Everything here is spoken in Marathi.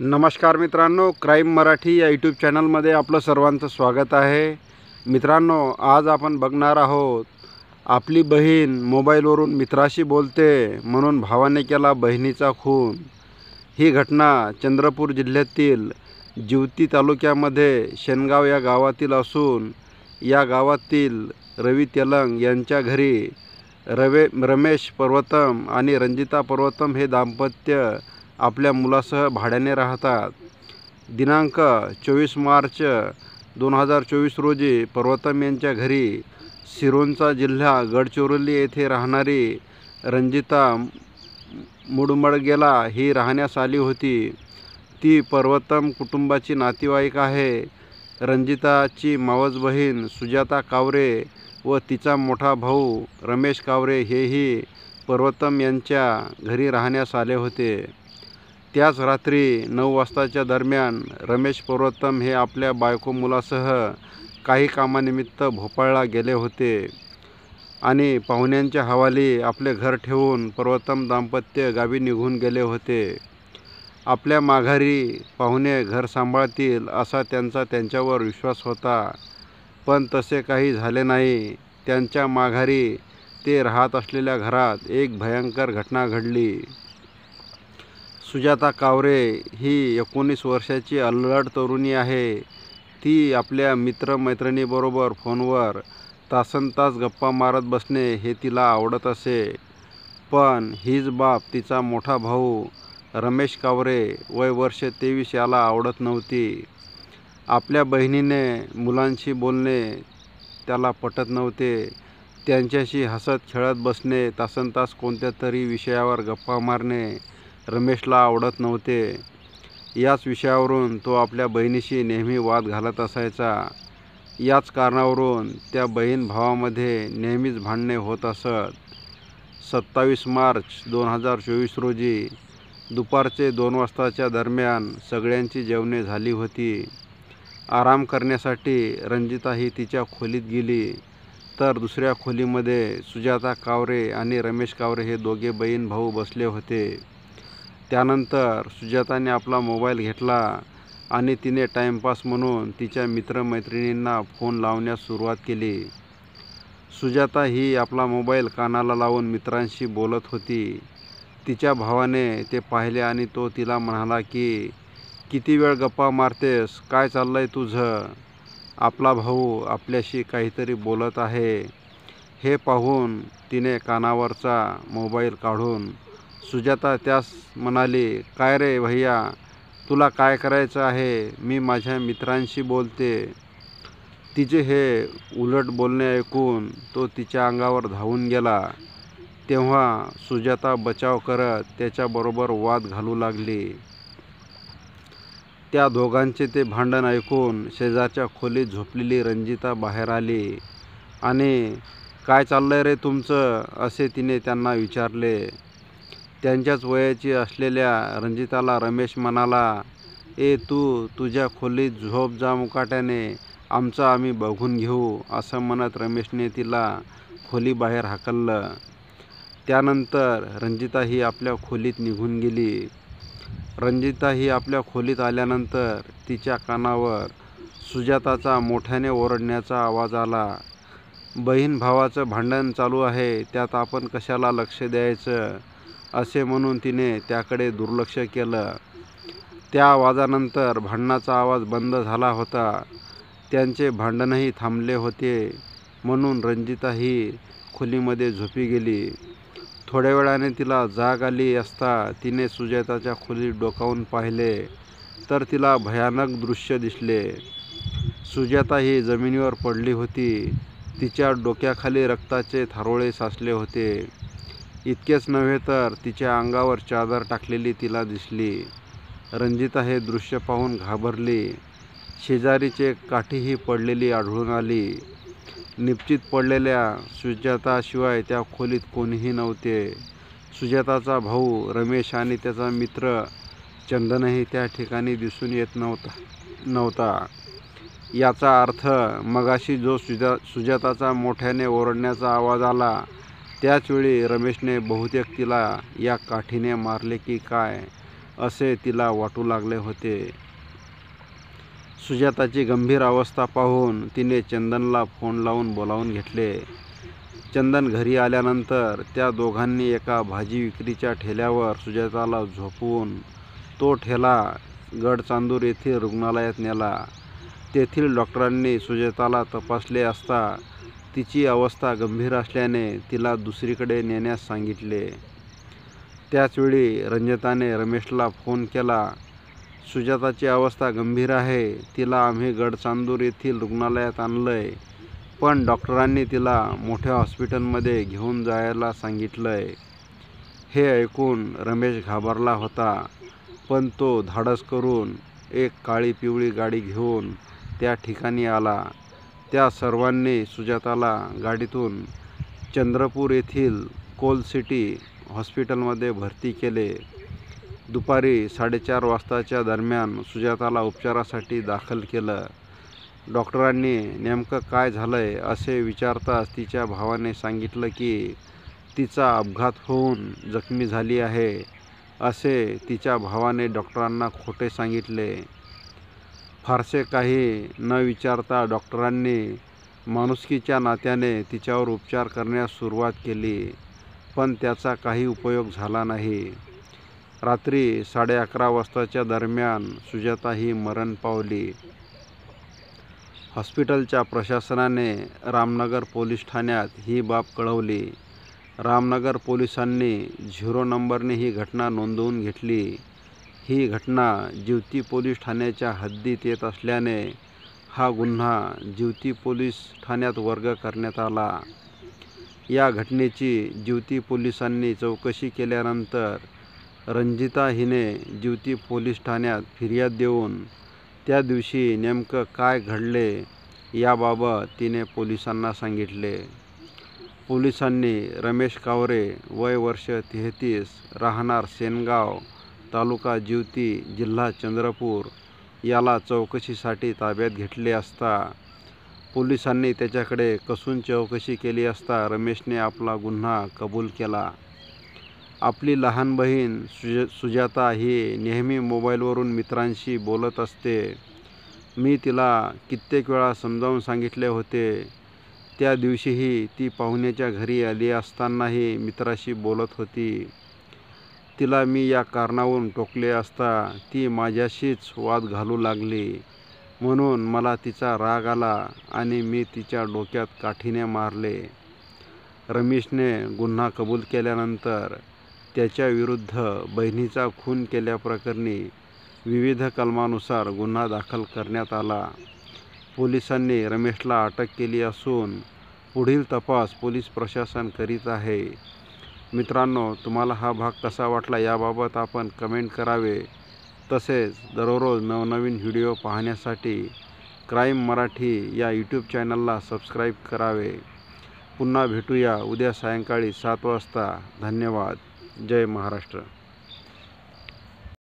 नमस्कार मित्रांनो, क्राईम मराठी या यूट्यूब चॅनलमध्ये आपलं सर्वांचं स्वागत आहे. मित्रांनो, आज आपण बघणार आहोत, आपली बहीण मोबाईलवरून मित्राशी बोलते म्हणून भावाने केला बहिणीचा खून. ही घटना चंद्रपूर जिल्ह्यातील जिवती तालुक्यामध्ये शेनगाव या गावातील असून या गावातील रवी तेलंग यांच्या घरी रमेश पर्वतम आणि रंजिता पर्वतम हे दाम्पत्य आपल्या मुलासह भाड्याने राहतात. दिनांक 24 मार्च 2024 रोजी पर्वतम यांच्या घरी सिरोंचा जिल्हा गडचिरोली येथे राहणारी रंजिता मुडमडगेला ही राहण्यास आली होती. ती पर्वतम कुटुंबाची नातेवाईक आहे. रंजिताची मावस बहीण सुजाता कावरे व तिचा मोठा भाऊ रमेश कावरे हेही पर्वतम यांच्या घरी राहण्यास आले होते. त्याच रात्री 9 वाजताच्या दरम्यान रमेश पर्वतम हे आपल्या बायको मुलासह काही कामानिमित्त भोपाळला गेले होते आणि पाहुण्यांच्या हवाली आपले घर ठेवून पर्वतम दाम्पत्य गावी निघून गेले होते. आपल्या माघारी पाहुणे घर सांभाळतील असा त्यांच्यावर विश्वास होता, पण तसे काही झाले नाही. त्यांच्या माघारी ते राहत असलेल्या घरात एक भयंकर घटना घडली. सुजाता कावरे ही 19 वर्षाची अल्लड तरुणी आहे. ती आपल्या मित्रमैत्रिणीबरोबर फोनवर तासनतास गप्पा मारत बसणे हे तिला आवडत असे. पण हीच बाब तिचा मोठा भाऊ रमेश कावरे वय वर्ष 23 याला आवडत नव्हती. आपल्या बहिणीने मुलांशी बोलणे त्याला पटत नव्हते. त्यांच्याशी हसत खेळत बसणे, तासनतास कोणत्या तरी विषयावर गप्पा मारणे रमेशला आवडत नव्हते. याच विषयावरून तो आपल्या बहिणीशी नेहमी वाद घालत असायचा. याच कारणावरून त्या बहीण भावामध्ये नेहमीच भांडणे होत असत. 27 मार्च 2024 रोजी दुपारचे 2 वाजताच्या दरम्यान सगळ्यांची जेवणे झाली होती. आराम करण्यासाठी रंजिता ही तिच्या खोलीत गेली, तर दुसऱ्या खोलीमध्ये सुजाता कावरे आणि रमेश कावरे हे दोघे बहीण भाऊ बसले होते. त्यानंतर सुजाताने आपला मोबाईल घेतला आणि तिने टाईमपास म्हणून तिच्या मित्रमैत्रिणींना फोन लावण्यास सुरुवात केली. सुजाता ही आपला मोबाईल कानाला लावून मित्रांशी बोलत होती. तिच्या भावाने ते पाहिले आणि तो तिला म्हणाला की, किती वेळ गप्पा मारतेस, काय चाललंय तुझं? आपला भाऊ आपल्याशी काहीतरी बोलत आहे. हे पाहून तिने कानावरचा मोबाईल काढून सुजाता त्यास म्हणाली, काय रे भैया, तुला काय करायचं आहे? मी माझ्या मित्रांशी बोलते. तिचे हे उलट बोलणे ऐकून तो तिच्या अंगावर धावून गेला. तेव्हा सुजाता बचाव करत त्याच्याबरोबर वाद घालू लागली. त्या दोघांचे ते भांडण ऐकून शेजारच्या खोलीत झोपलेली रंजिता बाहेर आली आणि काय चाललंय रे तुमचं, असे तिने त्यांना विचारले. त्यांच्याच वयाची असलेल्या रंजिताला रमेश म्हणाला, तू तुझ्या खोलीत झोप जा मुकाट्याने, आमचं आम्ही बघून घेऊ, असं म्हणत रमेशने तिला खोलीबाहेर हाकललं. त्यानंतर रंजिता ही आपल्या खोलीत निघून गेली. रंजिता ही आपल्या खोलीत आल्यानंतर तिच्या कानावर सुजाताचा मोठ्याने ओरडण्याचा आवाज आला. बहीण भावाचं भांडण चालू आहे, त्यात आपण कशाला लक्ष द्यायचं, असे म्हणून तिने त्याकडे दुर्लक्ष केलं. त्या आवाजानंतर भांडणाचा आवाज बंद झाला होता. त्यांचे भांडणही थांबले होते म्हणून रंजिता ही खोलीमध्ये झोपी गेली. थोड्या वेळाने तिला जाग आली असता तिने सुजाताच्या खोलीत डोकावून पाहिले, तर तिला भयानक दृश्य दिसले. सुजाता ही जमिनीवर पडली होती. तिच्या डोक्याखाली रक्ताचे थारोळे साचले होते. इतकेच नव्हे तर तिच्या अंगावर चादर टाकलेली तिला दिसली. रंजिता हे दृश्य पाहून घाबरली. शेजारीच एक काठीही पडलेली आढळून आली. निपचित पडलेल्या सुजाताशिवाय त्या खोलीत कोणीही नव्हते. सुजाताचा भाऊ रमेश आणि त्याचा मित्र चंदनही त्या ठिकाणी दिसून येत नव्हता. याचा अर्थ मगाशी जो सुजाताचा मोठ्याने ओरडण्याचा आवाज आला, त्याचवेळी रमेशने बहुतेक तिला या काठीने मारले की काय, असे तिला वाटू लागले होते. सुजाताची गंभीर अवस्था पाहून तिने चंदनला फोन लावून बोलावून घेतले. चंदन घरी आल्यानंतर त्या दोघांनी एका भाजी विक्रीच्या ठेल्यावर सुजाताला झोपवून तो ठेला गडचांदूर येथील रुग्णालयात नेला. तेथील डॉक्टरांनी सुजाताला तपासले असता तिची अवस्था गंभीर असल्याने तिला दुसरीकडे नेण्यास सांगितले. त्याचवेळी रंजिताने रमेशला फोन केला. सुजाताची अवस्था गंभीर आहे, तिला आम्ही गडचांदूर येथील रुग्णालयात आणलंय, पण डॉक्टरांनी तिला मोठ्या हॉस्पिटलमध्ये घेऊन जायला सांगितलंय. हे ऐकून रमेश घाबरला होता, पण तो धाडस करून एक काळी पिवळी गाडी घेऊन त्या ठिकाणी आला. त्या सर्वांनी सुजाताला गाडीतून चंद्रपूर येथील कोल सिटी हॉस्पिटलमध्ये भरती केले. दुपारी 4:30 वाजताच्या दरम्यान सुजाताला उपचारासाठी दाखल केलं. डॉक्टरांनी नेमकं काय झालंय असे विचारताच तिच्या भावाने सांगितलं की तिचा अपघात होऊन जखमी झाली आहे. असे तिच्या भावाने डॉक्टरांना खोटे सांगितले. फारसे काही न विचारता डॉक्टरांनी माणुसकीच्या नात्याने तिच्यावर उपचार करण्यास सुरुवात केली, पण त्याचा काही उपयोग झाला नाही. रात्री 11:30 वाजताच्या दरम्यान सुजाता ही मरण पावली. हॉस्पिटलच्या प्रशासनाने रामनगर पोलीस ठाण्यात ही बाब कळवली. रामनगर पोलिसांनी 0 नंबरने ही घटना नोंदवून घेतली. ही घटना जिवती पोलीस ठाण्याच्या हद्दीत येत असल्याने हा गुन्हा जिवती पोलीस ठाण्यात वर्ग करण्यात आला. या घटनेची जिवती पोलिसांनी चौकशी केल्यानंतर रंजिता हिने जिवती पोलीस ठाण्यात फिर्याद देऊन त्या दिवशी नेमकं काय घडले याबाबत तिने पोलिसांना सांगितले. पोलिसांनी रमेश कावरे, वय वर्ष 33, राहणार सेनगाव, तालुका जिवती, जिल्हा चंद्रपूर याला चौकशीसाठी ताब्यात घेतले असता पोलिसांनी त्याच्याकडे कसून चौकशी केली असता रमेशने आपला गुन्हा कबूल केला. आपली लहान बहीण सुजाता ही नेहमी मोबाईलवरून मित्रांशी बोलत असते. मी तिला कित्येक वेळा समजावून सांगितले होते. त्या दिवशीही ती पाहुण्याच्या घरी आली असतानाही मित्राशी बोलत होती. तिला मी या कारणावरून टोकले असता ती माझ्याशीच वाद घालू लागली. म्हणून मला तिचा राग आला आणि मी तिच्या डोक्यात काठीने मारले. रमेशने गुन्हा कबूल केल्यानंतर त्याच्या विरुद्ध बहिणीचा खून केल्याप्रकरणी विविध कलमानुसार गुन्हा दाखल करण्यात आला. पोलिसांनी रमेशला अटक केली असून पुढील तपास पोलीस प्रशासन करीत आहे. मित्रांनो, तुम्हाला हा भाग कसा वाटला याबाबत आपण कमेंट करावे. तसेच दररोज नवनवीन व्हिडिओ पाहण्यासाठी क्राईम मराठी या यूट्यूब चॅनलला सबस्क्राईब करावे. पुन्हा भेटूया उद्या सायंकाळी 7 वाजता. धन्यवाद. जय महाराष्ट्र.